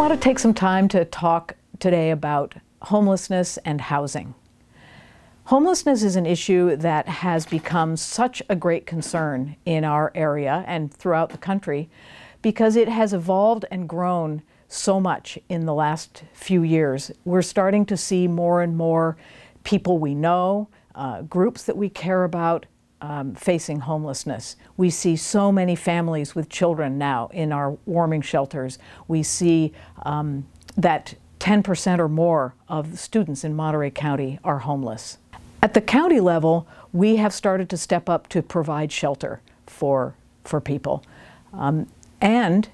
thought I'd take some time to talk today about homelessness and housing. Homelessness is an issue that has become such a great concern in our area and throughout the country because it has evolved and grown so much in the last few years. We're starting to see more and more people we know, groups that we care about, facing homelessness. We see so many families with children now in our warming shelters. We see that 10% or more of students in Monterey County are homeless. At the county level, we have started to step up to provide shelter for people. And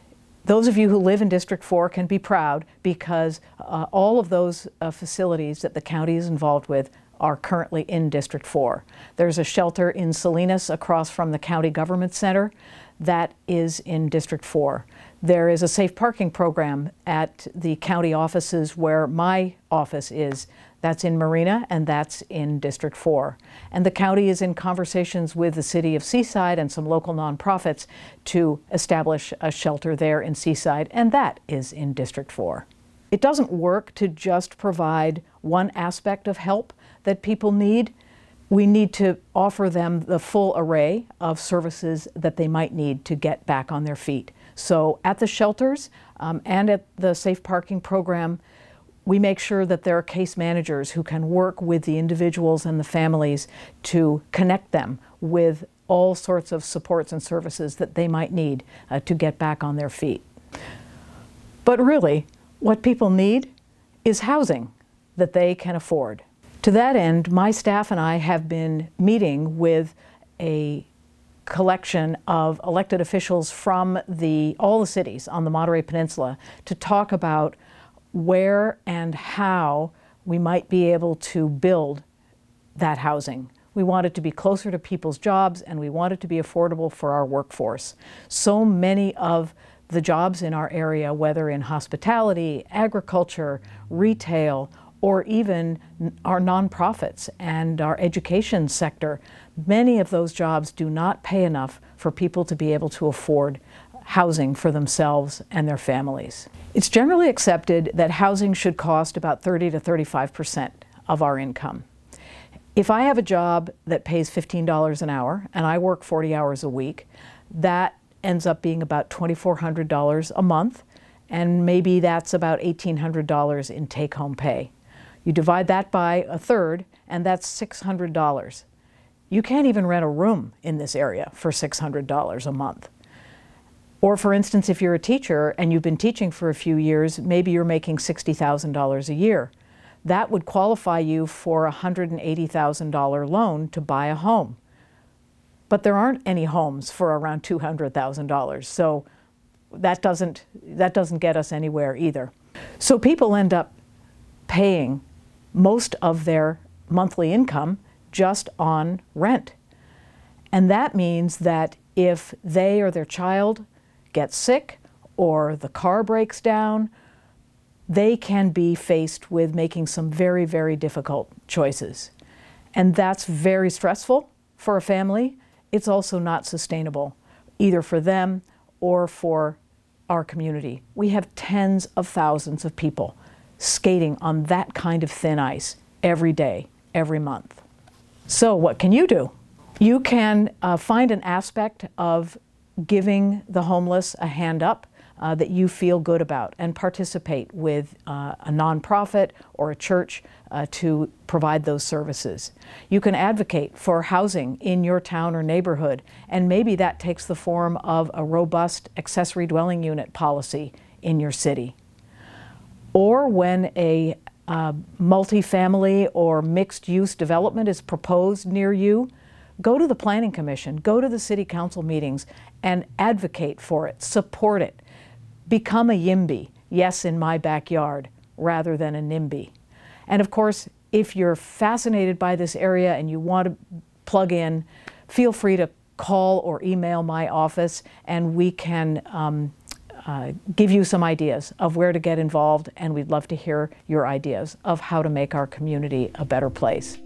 those of you who live in District 4 can be proud because all of those facilities that the county is involved with are currently in District 4. There's a shelter in Salinas across from the County Government Center that is in District 4. There is a safe parking program at the county offices where my office is. That's in Marina and that's in District 4. And the county is in conversations with the city of Seaside and some local nonprofits to establish a shelter there in Seaside, and that is in District 4. It doesn't work to just provide one aspect of help that people need. We need to offer them the full array of services that they might need to get back on their feet. So at the shelters and at the safe parking program, we make sure that there are case managers who can work with the individuals and the families to connect them with all sorts of supports and services that they might need to get back on their feet. But really, what people need is housing that they can afford. To that end, my staff and I have been meeting with a collection of elected officials from all the cities on the Monterey Peninsula to talk about where and how we might be able to build that housing. We want it to be closer to people's jobs and we want it to be affordable for our workforce. So many of the jobs in our area, whether in hospitality, agriculture, retail, or even our nonprofits and our education sector, many of those jobs do not pay enough for people to be able to afford housing for themselves and their families. It's generally accepted that housing should cost about 30 to 35% of our income. If I have a job that pays $15 an hour and I work 40 hours a week, that ends up being about $2,400 a month, and maybe that's about $1,800 in take-home pay. You divide that by a third, and that's $600. You can't even rent a room in this area for $600 a month. Or for instance, if you're a teacher and you've been teaching for a few years, maybe you're making $60,000 a year. That would qualify you for a $180,000 loan to buy a home. But there aren't any homes for around $200,000, so that doesn't get us anywhere either. So people end up paying most of their monthly income just on rent. And that means that if they or their child gets sick or the car breaks down, they can be faced with making some very, very difficult choices. And that's very stressful for a family. It's also not sustainable, either for them or for our community. We have tens of thousands of people skating on that kind of thin ice every day, every month. So what can you do? You can find an aspect of giving the homeless a hand up that you feel good about and participate with a nonprofit or a church to provide those services. You can advocate for housing in your town or neighborhood, and maybe that takes the form of a robust accessory dwelling unit policy in your city. Or when a multifamily or mixed-use development is proposed near you, go to the Planning Commission, go to the City Council meetings and advocate for it, support it. Become a YIMBY, yes in my backyard, rather than a NIMBY. And of course, if you're fascinated by this area and you want to plug in, feel free to call or email my office and we can give you some ideas of where to get involved, and we'd love to hear your ideas of how to make our community a better place.